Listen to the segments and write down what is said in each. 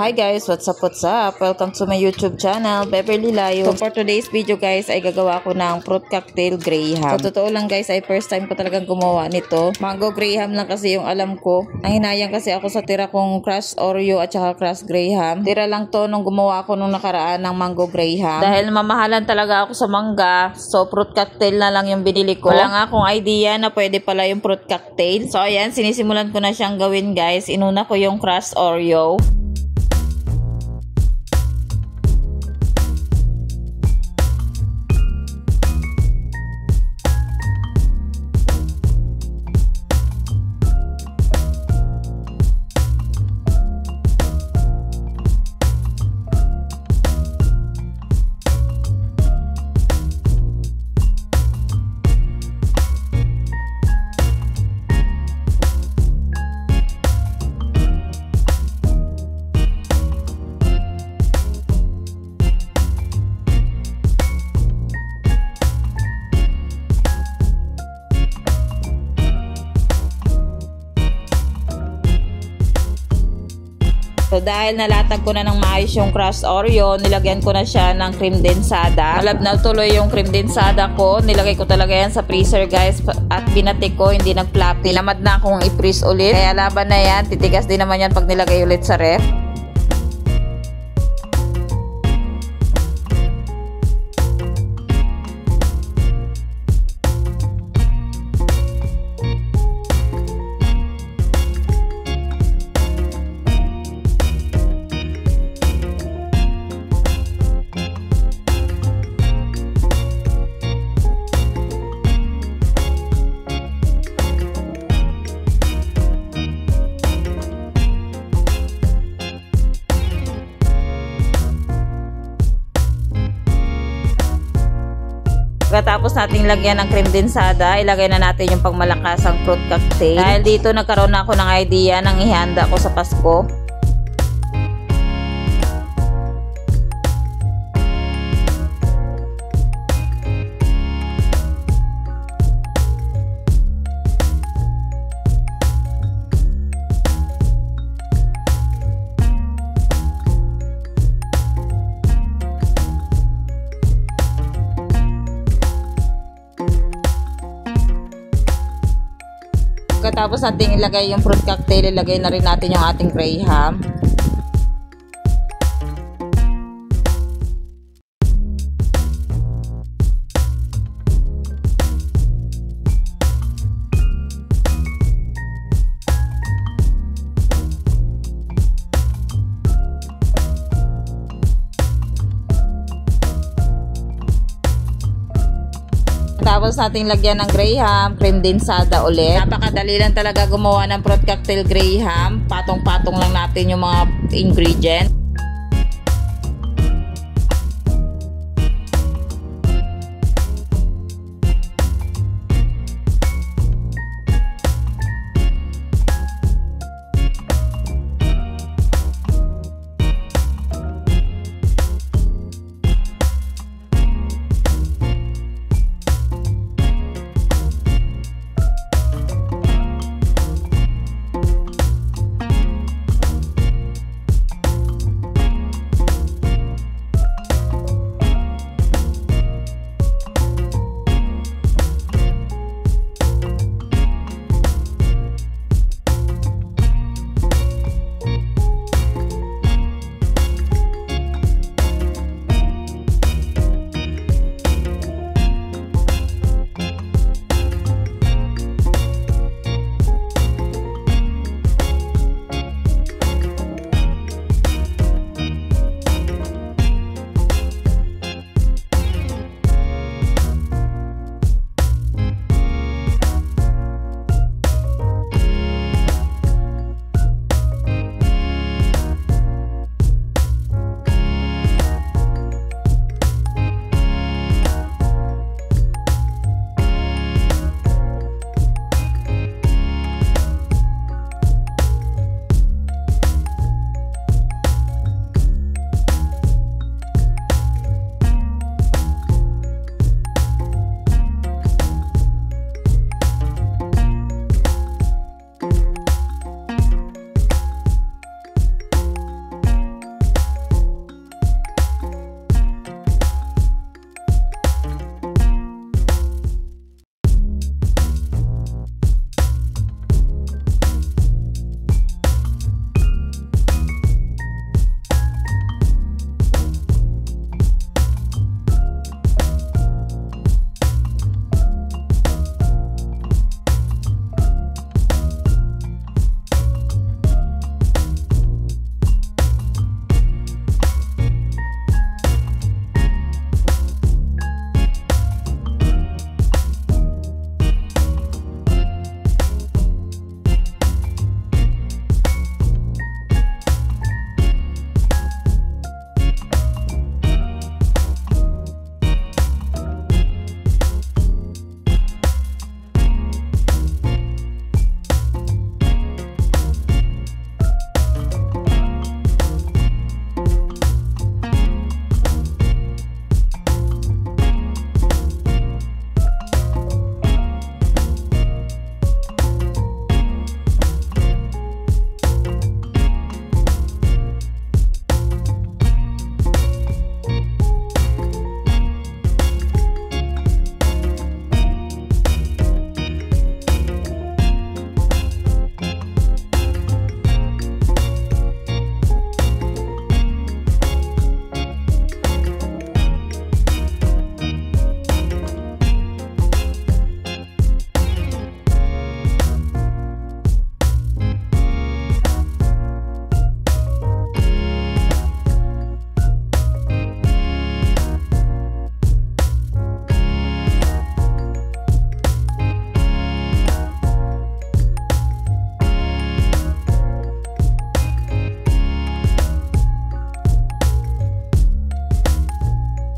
Hi guys, what's up? Welcome to my YouTube channel, Beverly Layo. So for today's video guys, ay gagawa ko ng fruit cocktail Graham. So totoo lang guys, ay first time ko talagang gumawa nito. Mango Graham lang kasi yung alam ko. Nanghinayang kasi ako sa tira kong crushed Oreo at saka crushed Graham. Tira lang to nung gumawa ko nung nakaraan ng Mango Graham. Dahil mamahalan talaga ako sa mangga, so fruit cocktail na lang yung binili ko. Wala nga akong idea na pwede pala yung fruit cocktail. So ayan, sinisimulan ko na siyang gawin guys. Inuna ko yung crushed Oreo. So dahil nalatag ko na ng maayos yung crushed Oreo, nilagyan ko na siya ng cream densada. Malabnaw tuloy yung cream densada ko. Nilagay ko talaga yan sa freezer guys at binatik ko, hindi nag-floppy. Lamad na akong i-freeze ulit. Kaya laban na yan, titigas din naman yan pag nilagay ulit sa ref. Pagkatapos nating lagyan ng cream densada, ilagay na natin yung pangmalakasang fruit cocktail. Dahil dito nagkaroon na ako ng idea ng ihanda ko sa Pasko. Pagkatapos natin ilagay yung fruit cocktail, ilagay na rin natin yung ating Graham. Tapos nating lagyan ng Graham, cream densada ulit. Napakadali lang talaga gumawa ng fruit cocktail Graham. Patong-patong lang natin yung mga ingredients.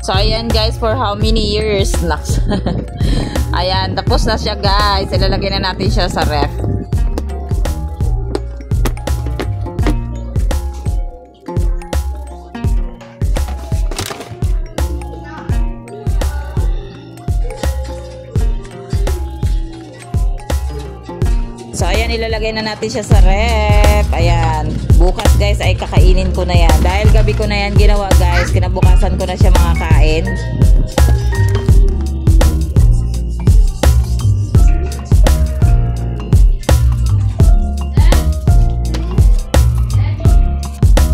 So, ayan guys, for how many years? Naks. Ayan, tapos na siya guys. Ilalagay na natin siya sa ref. So, ayan, ilalagay na natin siya sa ref. Ayan. Bukas, guys, ay kakainin ko na yan. Dahil gabi ko na yan ginawa, guys. Kinabukasan ko na siya makakain.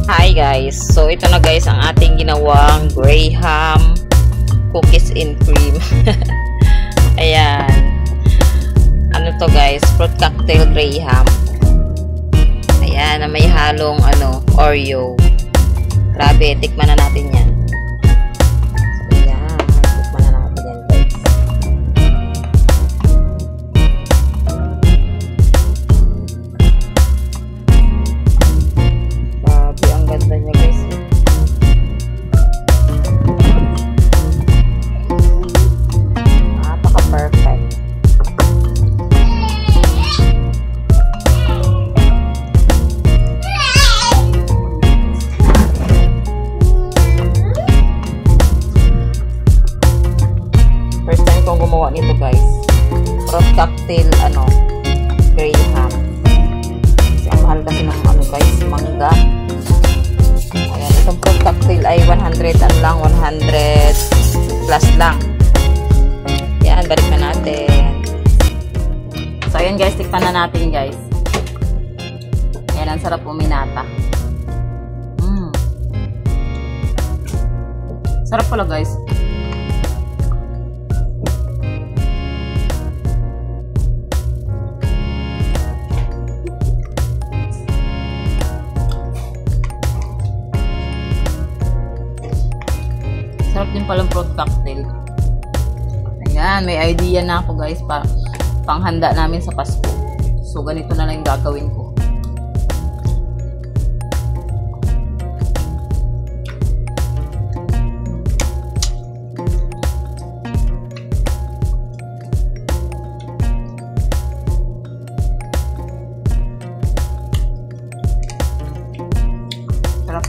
Hi, guys. So, ito na, guys, ang ating ginawang Graham cookies and cream. Ayan. Ano to guys, fruit cocktail Graham. Ayan, na may halong Oreo. Grabe, tikman na natin yan. So, ayan, tikman na natin yan guys. Grabe, ang ganda niya guys. Napaka-perfect. Gumawa nito guys, fruit cocktail Graham. Kasi ang mahal kasi ng guys, mangga. Ayan, itong fruit cocktail ay 100 lang, 100 plus lang. Yan, balik na natin. So ayan guys, tikman na natin guys. Ayan, ang sarap uminata. Sarap pala guys. Sarap din palang fruit cocktail. Ayan, may idea na ako guys panghanda namin sa Pasko. So, ganito na lang yung gagawin ko. Sarap.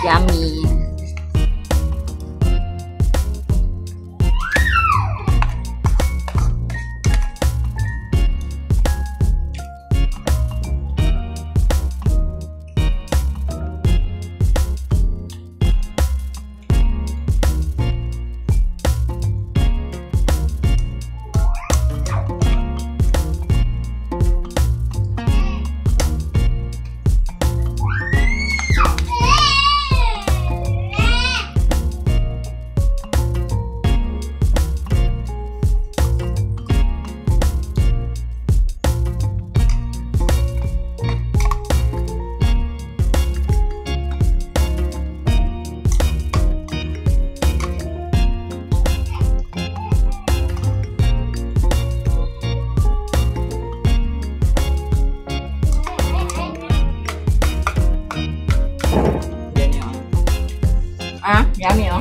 Yummy. Yummy, oh.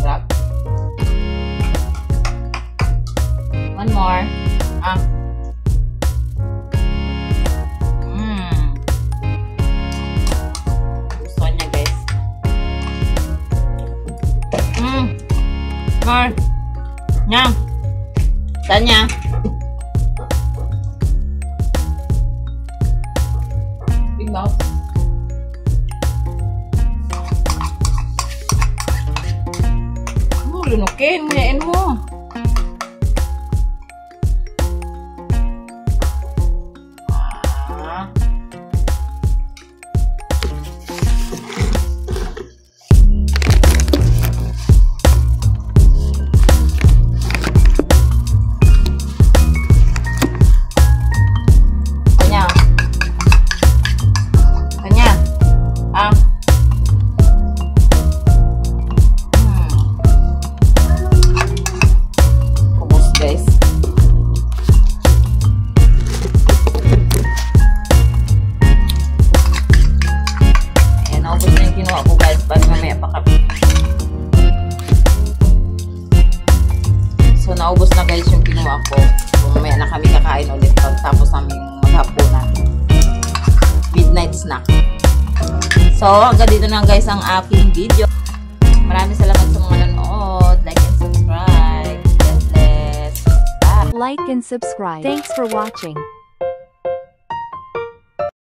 Sarap. One more. Gusto niya, guys. More. Nyam. Tanya. Big mouth. Lunukin, nguyain mo. So, hanggang dito na guys ang aking video. Maraming salamat sa mga nanood. Like and subscribe. God bless. Bye. Like and subscribe. Thanks for watching.